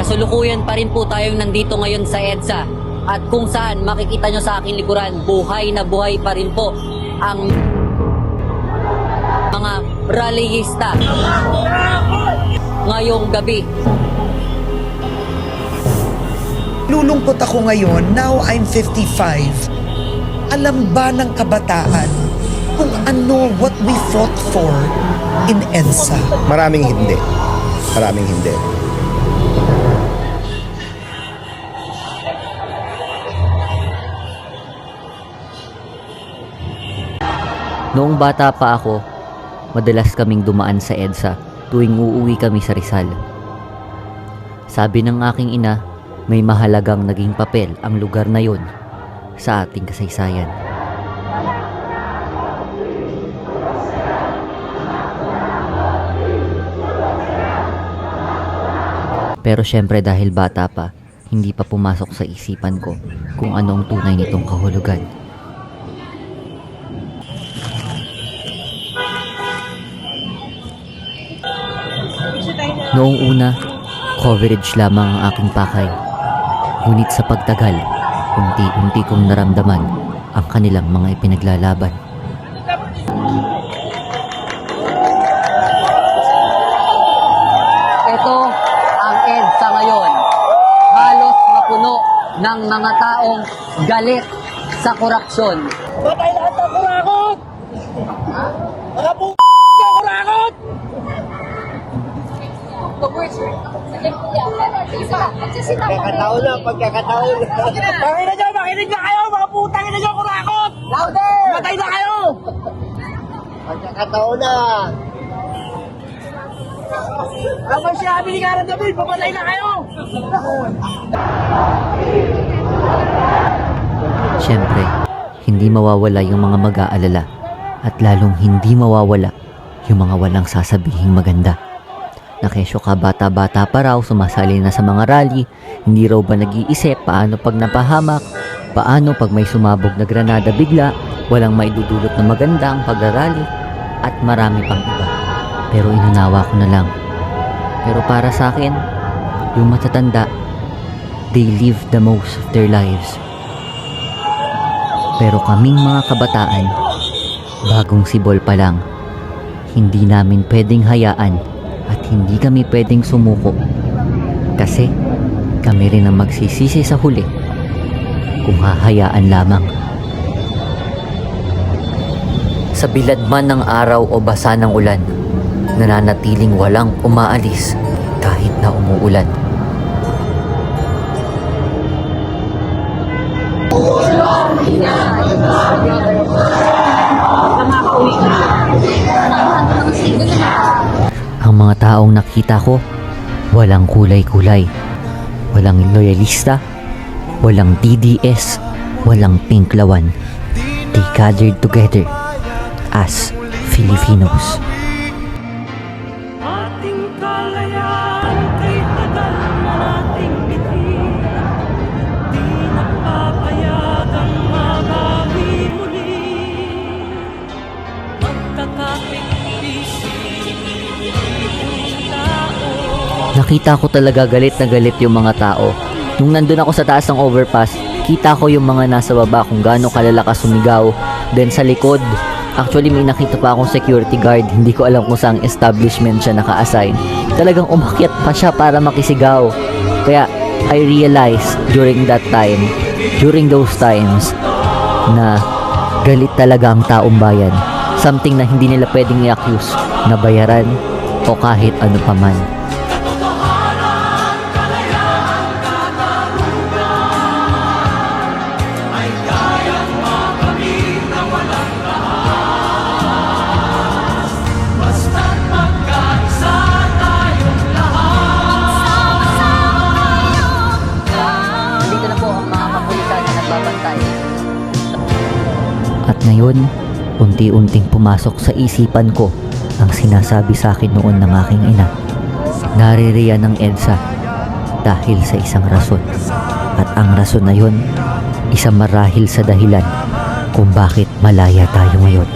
Kasulukuyan pa rin po tayong nandito ngayon sa EDSA at kung saan makikita nyo sa aking likuran, buhay na buhay pa rin po ang mga rallyista ngayong gabi. Lulungkot ako ngayon, now I'm 55. Alam ba ng kabataan kung ano what we fought for in EDSA? Maraming hindi. Maraming hindi. Noong bata pa ako, madalas kaming dumaan sa EDSA tuwing uuwi kami sa Rizal. Sabi ng aking ina, may mahalagang naging papel ang lugar na yon sa ating kasaysayan. Pero syempre dahil bata pa, hindi pa pumasok sa isipan ko kung ano ang tunay nitong kahulugan. Noong una, coverage lamang ang aking pakay. Ngunit sa pagtagal, unti-unti kong naramdaman ang kanilang mga ipinaglalaban. Ito ang EDSA ngayon. Halos mapuno ng mga taong galit sa korupsyon. Patay lahat ng kurakot! Mga p****** kurakot! Pagkakataon lang, pagkakataon lang. Tangina nyo, makinig na kayo! Mga putang ina nyo, kurakot! Louder! Matay na kayo! Pagkakataon na. Kapag sinabi ni Karen David, papatay na kayo! Siyempre, hindi mawawala yung mga mag-aalala at lalong hindi mawawala yung mga walang sasabihing maganda. Na kesyo ka bata-bata pa raw, sumasali na sa mga rally, hindi raw ba nag-iisip paano pag napahamak, paano pag may sumabog na granada bigla, walang maidudulot na maganda ang pagrarally, at marami pang iba. Pero inunawa ko na lang. Pero para sa akin, yung matatanda, they live the most of their lives. Pero kaming mga kabataan, bagong sibol pa lang, hindi namin pwedeng hayaan at hindi kami pwedeng sumuko kasi kami rin ang magsisisi sa huli kung hahayaan lamang. Sa bilad man ng araw o basa ng ulan, nananatiling walang umaalis kahit na umuulan. Ang mga taong nakita ko, walang kulay-kulay, walang loyalista, walang DDS, walang pinklawan. They gathered together as Filipinos. Ating kalayaan kay tagal na nating bitin, di napapayagang mabawi muli. Magkakapit-bisig Nakita ko talaga galit na galit yung mga tao. Nung nandun ako sa taas ng overpass, kita ko yung mga nasa baba kung gaano kalalakas sumigaw. Then sa likod, actually may nakita pa akong security guard. Hindi ko alam kung saang establishment siya naka-assign. Talagang umakyat pa siya para makisigaw. Kaya I realized during those times, na galit talaga ang taong bayan. Something na hindi nila pwedeng i-accuse na bayaran o kahit ano paman. At ngayon, unti-unting pumasok sa isipan ko ang sinasabi sa akin noon ng aking ina. Naririyan ng EDSA dahil sa isang rason. At ang rason na yun, isa marahil sa dahilan kung bakit malaya tayo ngayon.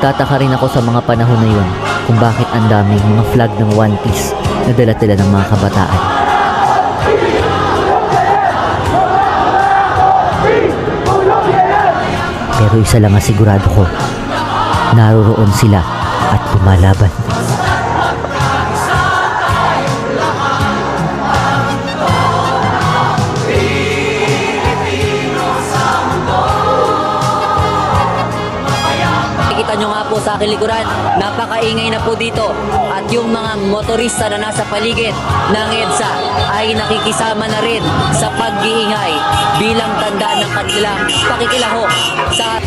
Nagtataka rin ako sa mga panahon na yun kung bakit ang daming mga flag ng One Piece na dala-dala ng mga kabataan. Pero isa lang ang sigurado ko, naroroon sila at lumalaban. Nakikita nyo nga po sa aking likuran, napakaingay na po dito at yung mga motorista na nasa paligid ng EDSA ay nakikisama na rin sa pag-iingay bilang tanda ng kanilang pakikilahok sa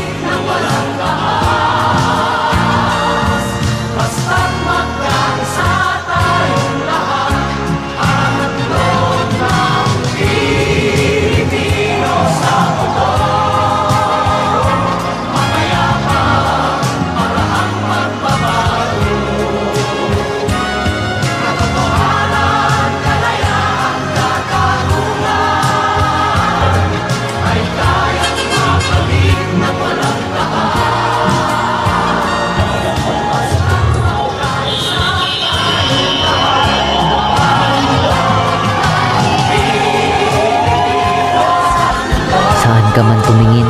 Saan ka man tumingin,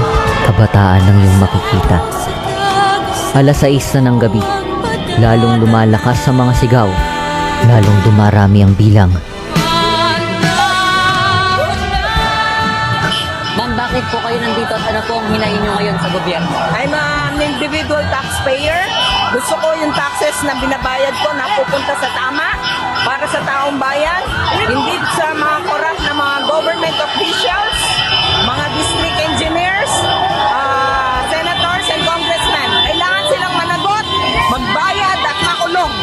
kabataan ang iyong makikita. Alas 6 na ng gabi, lalong lumalakas sa mga sigaw, lalong dumarami ang bilang. Ma'am, bakit po kayo nandito at ano po ang hinahin nyo ngayon sa gobyerno? I'm an individual taxpayer. Gusto ko yung taxes na binabayad ko na pupunta sa tama para sa taong bayan. Hindi sa mga corrupt na mga government officials, mga district engineers, senators and congressmen. Kailangan silang managot, magbayad at makulong.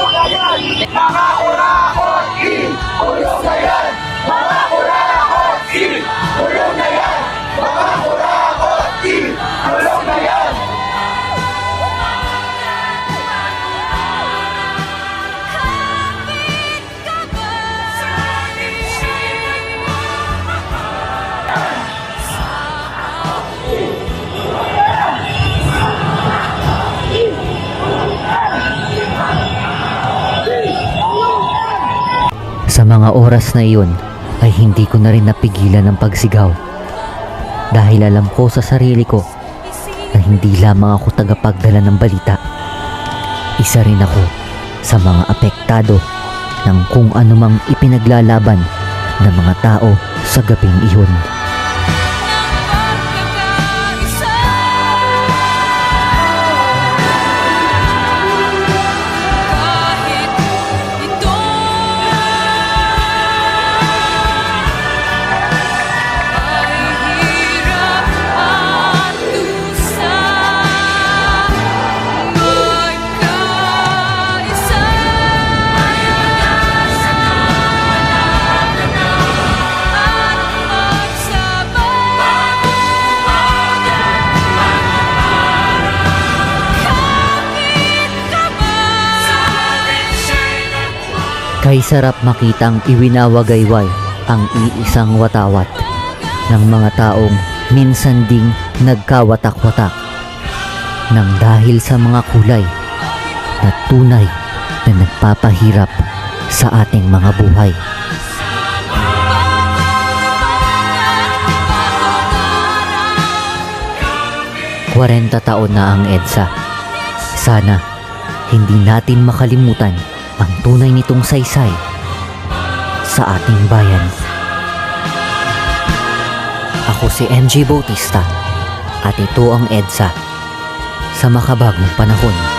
Sa mga oras na iyon ay hindi ko na rin napigilan ang pagsigaw. Dahil alam ko sa sarili ko na hindi lamang ako tagapagdala ng balita. Isa rin ako sa mga apektado ng kung anumang ipinaglalaban ng mga tao sa gabing iyon. Kay sarap makitang iwinawagayway ang iisang watawat ng mga taong minsan ding nagkawatak-watak nang dahil sa mga kulay na tunay na nagpapahirap sa ating mga buhay. Kwarenta taon na ang EDSA. Sana hindi natin makalimutan ang tunay nitong saysay sa ating bayan. Ako si MJ Bautista at ito ang EDSA sa makabagong panahon.